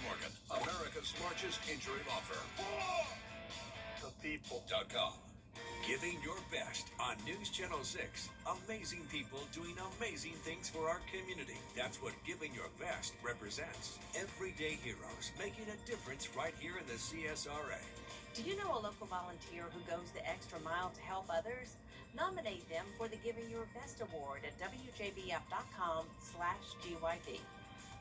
Morgan, America's largest injury law firm. ThePeople.com. Giving your best on News Channel 6. Amazing people doing amazing things for our community. That's what Giving Your Best represents. Everyday heroes making a difference right here in the CSRA. Do you know a local volunteer who goes the extra mile to help others? Nominate them for the Giving Your Best Award at WJBF.com/GYB.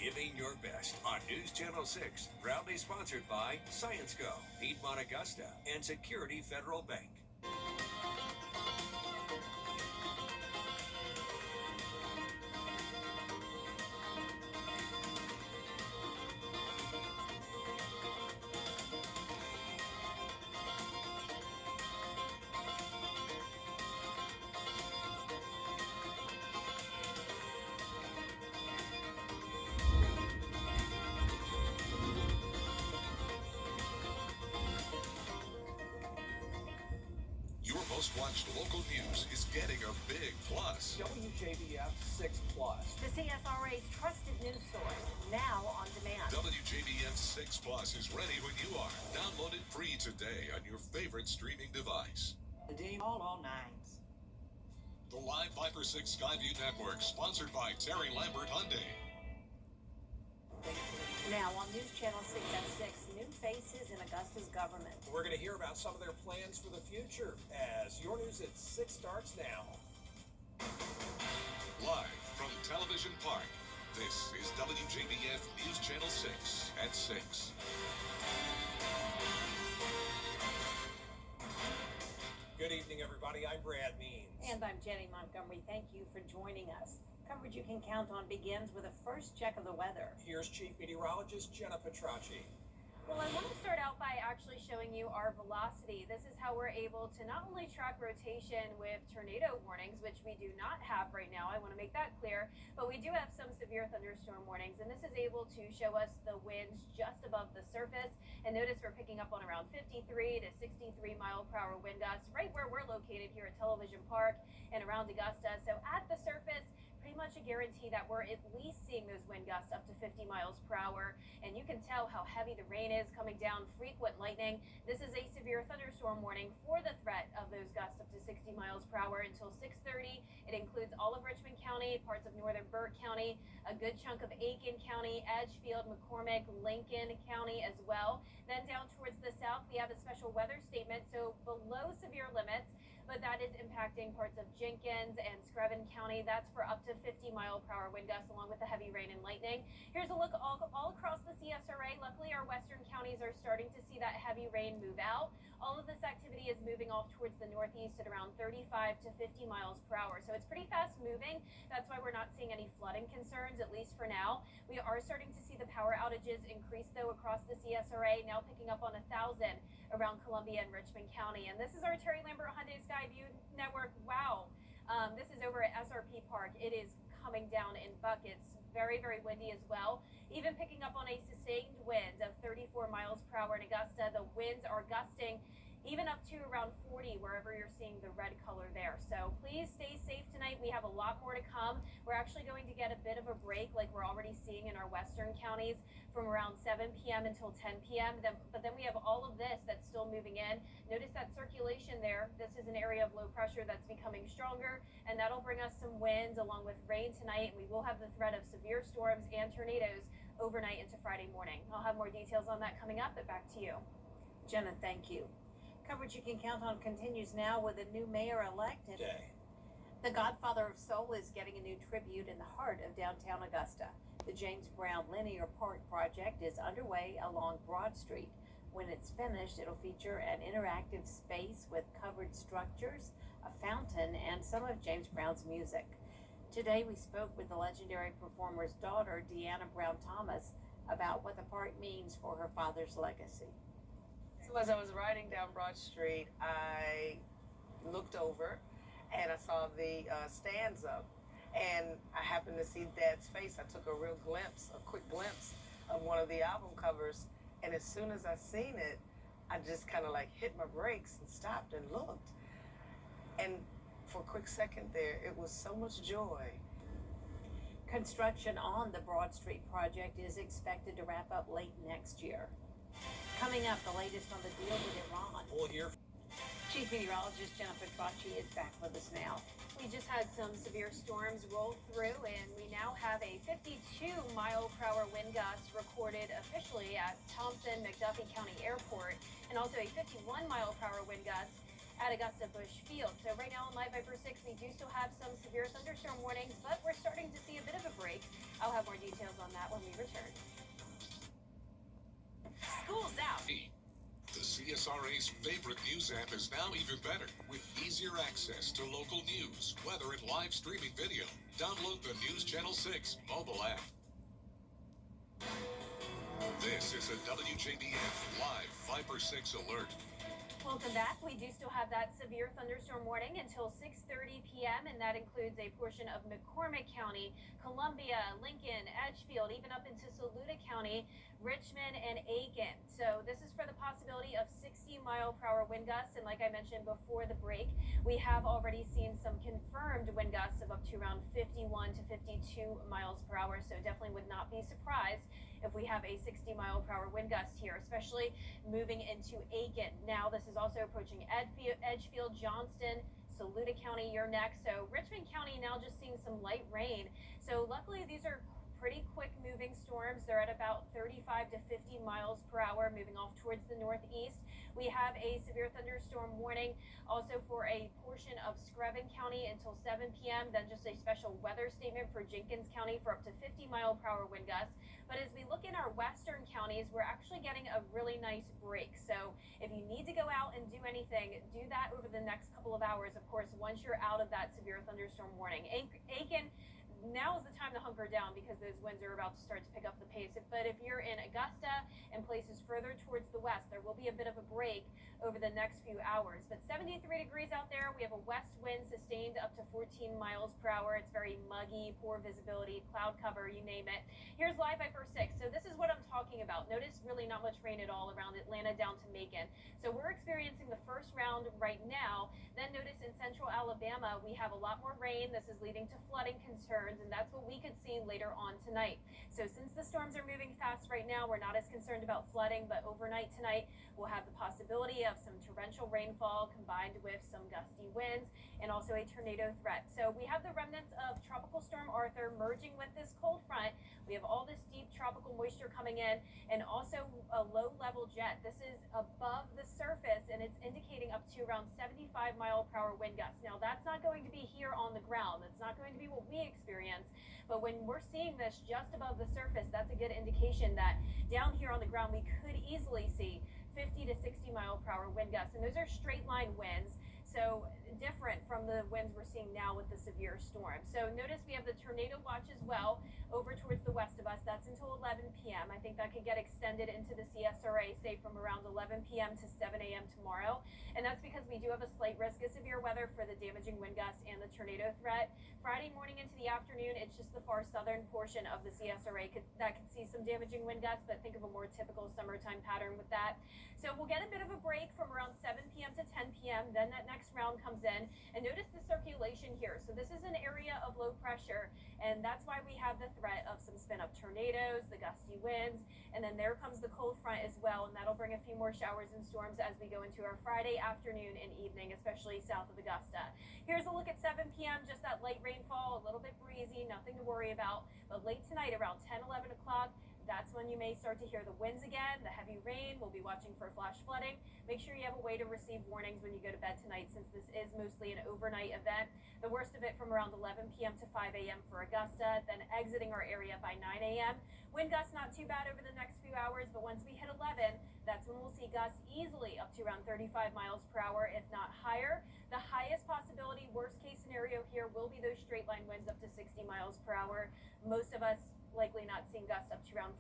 Giving Your Best on News Channel 6. Proudly sponsored by Science Go, Piedmont Augusta, and Security Federal Bank. Your most watched local news is getting a big plus. WJBF 6 Plus. The CSRA's trusted news source, now on demand. WJBF 6 Plus is ready when you are. Download it free today on your favorite streaming device. All nines. The Live 5 for 6 Skyview Network, sponsored by Terry Lambert Hyundai. Now on News Channel 6 at 6, new faces in Augusta's government. We're going to hear about some of their plans for the future as your news at 6 starts now. Live from Television Park, this is WJBF News Channel 6 at 6. Good evening, everybody. I'm Brad Means. And I'm Jenny Montgomery. Thank you for joining us. Coverage you can count on begins with a first check of the weather. Here's Chief Meteorologist Jenna Petracci. Well, I want to start out by actually showing you our velocity. This is how we're able to not only track rotation with tornado warnings, which we do not have right now, I want to make that clear, but we do have some severe thunderstorm warnings, and this is able to show us the winds just above the surface. And notice we're picking up on around 53 to 63 mile per hour wind gusts right where we're located here at Television Park and around Augusta. So at the surface, pretty much a guarantee that we're at least seeing those wind gusts up to 50 miles per hour. And you can tell how heavy the rain is coming down, frequent lightning. This is a severe thunderstorm warning for the threat of those gusts up to 60 miles per hour until 6:30. It includes all of Richmond County, parts of northern Burke County, a good chunk of Aiken County, Edgefield, McCormick, Lincoln County as well. Then down towards the south, we have a special weather statement, so below severe limits, but that is impacting parts of Jenkins and Screven County. That's for up to 50 mile per hour wind gusts along with the heavy rain and lightning. Here's a look all across the CSRA. Luckily, our western counties are starting to see that heavy rain move out. All of this activity is moving off towards the northeast at around 35 to 50 miles per hour. So it's pretty fast moving. That's why we're not seeing any flooding concerns, at least for now. We are starting to see the power outages increase, though, across the CSRA, now picking up on 1,000 around Columbia and Richmond County. And this is our Terry Lambert Hyundai Skyview Network. Wow. This is over at SRP Park. It is coming down in buckets. Very, very windy as well. Even picking up on a sustained wind of 34 miles per hour in Augusta. The winds are gusting even up to around 40 wherever you're seeing the red color there. So please stay safe tonight. We have a lot more to come. We're actually going to get a bit of a break like we're already seeing in our western counties from around 7 p.m. until 10 p.m. But then we have all of this that's still moving in. Notice that circulation there. This is an area of low pressure that's becoming stronger, and that'll bring us some winds along with rain tonight. And we will have the threat of severe storms and tornadoes overnight into Friday morning. I'll have more details on that coming up, but back to you. Jenna, thank you. Coverage you can count on continues now with a new mayor-elect. The Godfather of Soul is getting a new tribute in the heart of downtown Augusta. The James Brown Linear Park project is underway along Broad Street. When it's finished, it'll feature an interactive space with covered structures, a fountain, and some of James Brown's music. Today, we spoke with the legendary performer's daughter, Deanna Brown Thomas, about what the park means for her father's legacy. So as I was riding down Broad Street, I looked over and I saw the stands up, and I happened to see Dad's face. I took a quick glimpse of one of the album covers, and as soon as I seen it, I just kind of like hit my brakes and stopped and looked. And for a quick second there, it was so much joy. Construction on the Broad Street project is expected to wrap up late next year. Coming up, the latest on the deal with Iran. We'll hear. Chief Meteorologist Jennifer Tracci is back with us now. We just had some severe storms roll through, and we now have a 52-mile-per-hour wind gust recorded officially at Thompson-McDuffie County Airport, and also a 51-mile-per-hour wind gust at Augusta Bush Field. So right now on Live Viper 6, we do still have some severe thunderstorm warnings, but we're starting to see a bit of a break. I'll have more details on that when we return. School's out. The CSRA's favorite news app is now even better with easier access to local news, weather, and live streaming video. Download the News Channel 6 mobile app. This is a WJBF Live Viper 6 alert. Welcome back. We do still have that severe thunderstorm warning until 6:30 p.m., and that includes a portion of McCormick County, Columbia, Lincoln, Edgefield, even up into Saluda County, Richmond, and Aiken. So this is for the possibility of 60-mile-per-hour wind gusts, and like I mentioned before the break, we have already seen some confirmed wind gusts of up to around 51 to 52 miles per hour, so definitely would not be surprised if we have a 60-mile-per-hour wind gust here, especially moving into Aiken. Now, this is also approaching Edgefield, Johnston, Saluda County, you're next. So Richmond County now just seeing some light rain. So luckily, these are pretty quick moving storms. They're at about 35 to 50 miles per hour, moving off towards the northeast. We have a severe thunderstorm warning also for a portion of Screven County until 7 p.m. Then just a special weather statement for Jenkins County for up to 50-mile-per-hour wind gusts. But as we look in our western counties, we're actually getting a really nice break. So if you need to go out and do anything, do that over the next couple of hours. Of course, once you're out of that severe thunderstorm warning. Aiken, now is the time to hunker down because those winds are about to start to pick up the pace. But if you're in Augusta and places further towards the west, there will be a bit of a break over the next few hours. But 73 degrees out there. We have a west wind sustained up to 14 miles per hour. It's very muggy, poor visibility, cloud cover, you name it. Here's Live Viper 6. So this is what I'm talking about. Notice really not much rain at all around Atlanta down to Macon. So we're experiencing the first round right now. Then notice in central Alabama, we have a lot more rain. This is leading to flooding concerns, and that's what we could see later on tonight. So since the storms are moving fast right now, we're not as concerned about flooding, but overnight tonight, we'll have the possibility of some torrential rainfall combined with some gusty winds and also a tornado threat. So we have the remnants of Tropical Storm Arthur merging with this cold front. We have all this deep tropical moisture coming in and also a low-level jet. This is above the surface, and it's indicating up to around 75-mile-per-hour wind gusts. Now, that's not going to be here on the ground. That's not going to be what we experience. But when we're seeing this just above the surface, that's a good indication that down here on the ground, we could easily see 50 to 60 mile per hour wind gusts. And those are straight line winds. So different from the winds we're seeing now with the severe storm. So notice we have the tornado watch as well over towards the west of us. That's until 11 p.m. I think that could get extended into the CSRA, say from around 11 p.m. to 7 a.m. tomorrow. And that's because we do have a slight risk of severe weather for the damaging wind gusts and the tornado threat. Friday morning into the afternoon, it's just the far southern portion of the CSRA that could see some damaging wind gusts, but think of a more typical summertime pattern with that. So we'll get a bit of a break from around 7 p.m. to 10 p.m. Then that next round comes in. And notice the circulation here. So this is an area of low pressure, and that's why we have the threat of some spin-up tornadoes, the gusty winds, and then there comes the cold front as well, and that'll bring a few more showers and storms as we go into our Friday afternoon and evening, especially south of Augusta. Here's a look at 7 p.m., just that light rainfall, a little bit breezy, nothing to worry about. But late tonight, around 10, 11 o'clock, that's when you may start to hear the winds again, the heavy rain. We'll be watching for flash flooding. Make sure you have a way to receive warnings when you go to bed tonight, since this is mostly an overnight event. The worst of it from around 11 p.m. to 5 a.m. for Augusta, then exiting our area by 9 a.m. Wind gusts not too bad over the next few hours, but once we hit 11, that's when we'll see gusts easily up to around 35 miles per hour, if not higher. The highest possibility, worst case scenario here, will be those straight line winds up to 60 miles per hour. Most of us likely not seeing gusts up to around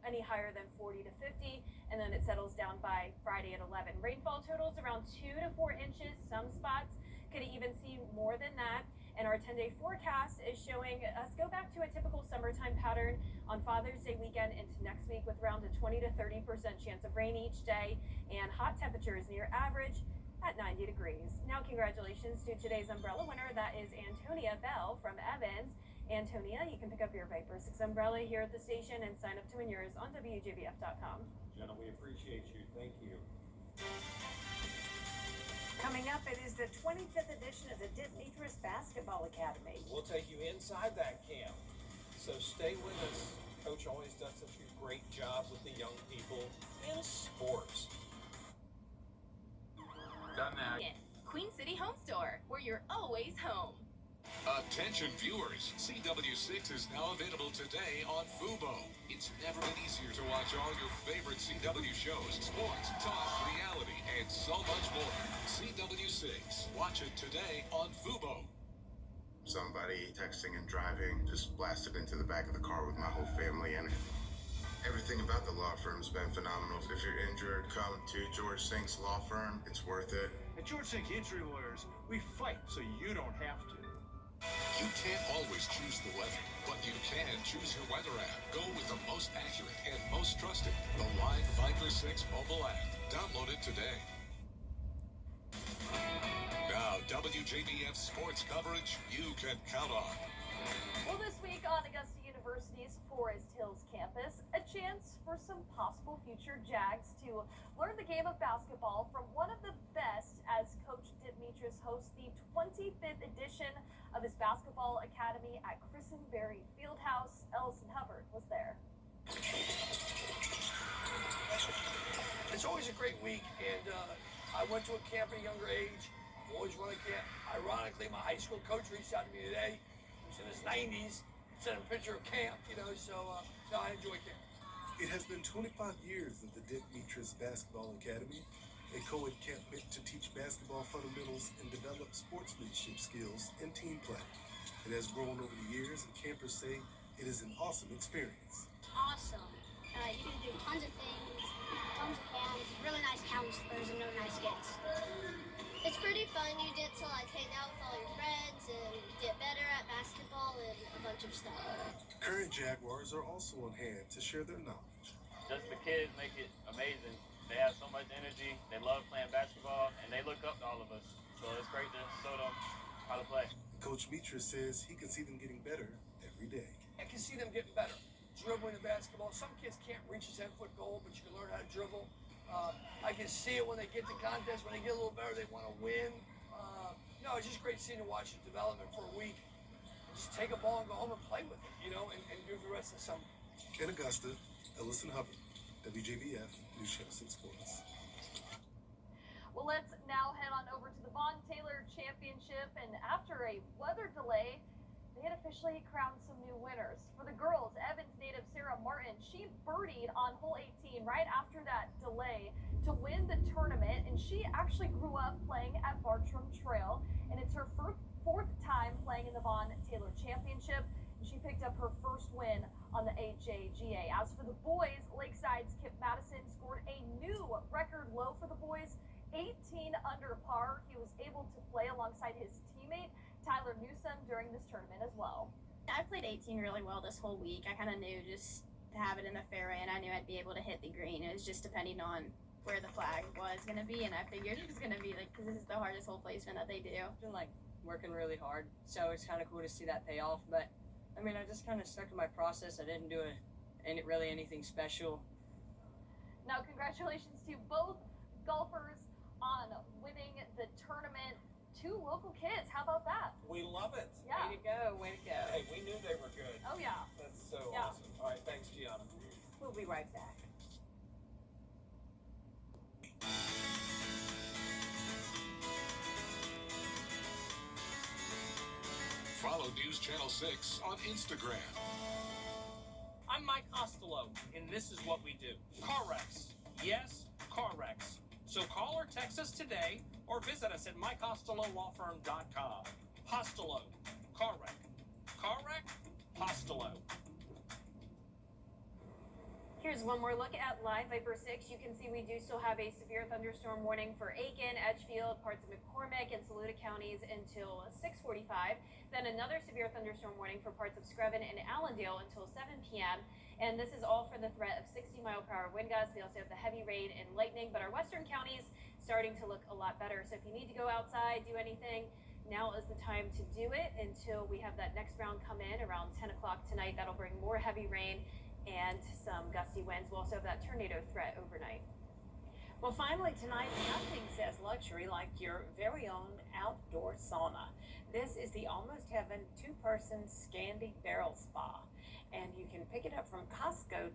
any higher than 40 to 50, and then it settles down by Friday at 11. Rainfall totals around 2 to 4 inches. Some spots could even see more than that. And our 10-day forecast is showing us go back to a typical summertime pattern on Father's Day weekend into next week, with around a 20 to 30% chance of rain each day and hot temperatures near average at 90 degrees. Now, congratulations to today's umbrella winner. That is Antonia Bell from Evans. Antonia. You can pick up your Viper 6 umbrella here at the station and sign up to win yours on WJBF.com. Jenna, we appreciate you. Thank you. Coming up, it is the 25th edition of the Dimitris Basketball Academy. We'll take you inside that camp. So stay with us. Coach always does such a great job with the young people in sports. Done that. Queen City Home Store, where you're always home. Attention viewers, CW6 is now available today on Fubo. It's never been easier to watch all your favorite CW shows, sports, talk, reality, and so much more. CW6. Watch it today on Fubo. Somebody texting and driving just blasted into the back of the car with my whole family in it. Everything about the law firm's been phenomenal. If you're injured, come to George Sink's law firm. It's worth it. At George Sink Injury Lawyers, we fight so you don't have to. You can't always choose the weather, but you can choose your weather app. Go with the most accurate and most trusted, the Live Viper 6 mobile app. Download it today. Now, WJBF sports coverage you can count on. Well, this week on Augusta University's Forest Hills campus, a chance for some possible future Jags to learn the game of basketball from one of the best as Coach Dimitris hosts the 25th edition of his basketball academy at Christenberry Fieldhouse. Ellison Hubbard was there. It's always a great week, and I went to a camp at a younger age. Always run a camp. Ironically, my high school coach reached out to me today. He was in his 90s, sent him a picture of camp, so I enjoy camp. It has been 25 years of the Dimitris Basketball Academy, a co-ed camp meant to teach basketball fundamentals and develop sportsmanship skills and team play. It has grown over the years, and campers say it is an awesome experience. Awesome. You can do tons of things, tons of camps, really nice counselors, and really nice kids. It's pretty fun. You get to hang out with all your friends and get better at basketball and a bunch of stuff. Current Jaguars are also on hand to share their knowledge. Just the kids make it amazing. They have so much energy. They love playing basketball, and they look up to all of us. So it's great to show them how to play. Coach Dimitris says he can see them getting better every day. I can see them getting better. Dribbling the basketball. Some kids can't reach a 10-foot goal, but you can learn how to dribble. I can see it when they get to contests. When they get a little better, they want to win. It's just great seeing to watch the development for a week. Just take a ball and go home and play with it, and do the rest of the summer. In Augusta, Ellison Hubbard, WJBF, News Channel 6 Sports. Well, let's now head on over to the Von Taylor Championship, and after a weather delay, they had officially crowned some new winners. For the girls, Evans native Sarah Martin, she birdied on hole 18 right after that delay to win the tournament, and she actually grew up playing at Bartram Trail, and it's her fourth time playing in the Von Taylor Championship, and she picked up her first win on the AJGA. As for the boys, Lakeside's Kip Madison scored a new record low for the boys, 18 under par. He was able to play alongside his teammate Tyler Newsome during this tournament as well. I played 18 really well this whole week. I kind of knew just to have it in the fairway, and I knew I'd be able to hit the green. It was just depending on where the flag was going to be, and I figured it was going to be because this is the hardest hole placement that they do. I've been working really hard, so it's kind of cool to see that pay off. But I just kind of stuck to my process. I didn't do really anything special. Now, congratulations to both golfers on winning the tournament. 2 local kids. How about that? We love it. Yeah. Way to go. Way to go. Hey, we knew they were good. Oh, yeah. That's so awesome. All right, thanks, Gianna. We'll be right back. Follow News Channel 6 on Instagram. I'm Mike Costello, and this is what we do. Car wrecks. Yes, car wrecks. So call or text us today or visit us at mycostellolawfirm.com. Costello. Car wreck. Car wreck? Costello. Here's one more look at Live Viper 6. You can see we do still have a severe thunderstorm warning for Aiken, Edgefield, parts of McCormick, and Saluda counties until 6:45. Then another severe thunderstorm warning for parts of Screven and Allendale until 7 p.m. And this is all for the threat of 60-mile-per-hour wind gusts. We also have the heavy rain and lightning, but our western counties starting to look a lot better. So if you need to go outside, do anything, Now is the time to do it until we have that next round come in around 10 o'clock tonight. That'll bring more heavy rain and some gusty winds. We'll also have that tornado threat overnight. Well, finally tonight, nothing says luxury like your very own outdoor sauna. This is the Almost Heaven 2-person Scandi Barrel Spa, and you can pick it up from Costco.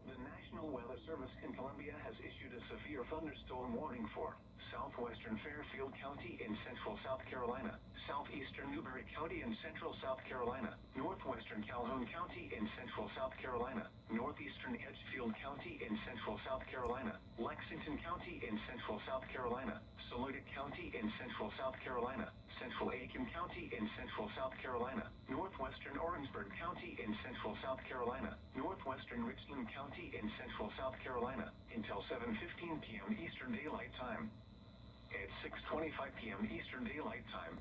The National Weather Service in Columbia has issued a severe thunderstorm warning for southwestern Fairfield County in central South Carolina, southeastern Newberry County in central South Carolina, northwestern Calhoun County in central South Carolina, northeastern Edgefield County in central South Carolina, Lexington County in central South Carolina, Saluda County in central South Carolina, central Aiken County in central South Carolina, northwestern Orangeburg County in central South Carolina, northwestern Richland County in central South Carolina, until 7:15 p.m. Eastern Daylight Time. At 6:25 p.m. Eastern Daylight Time,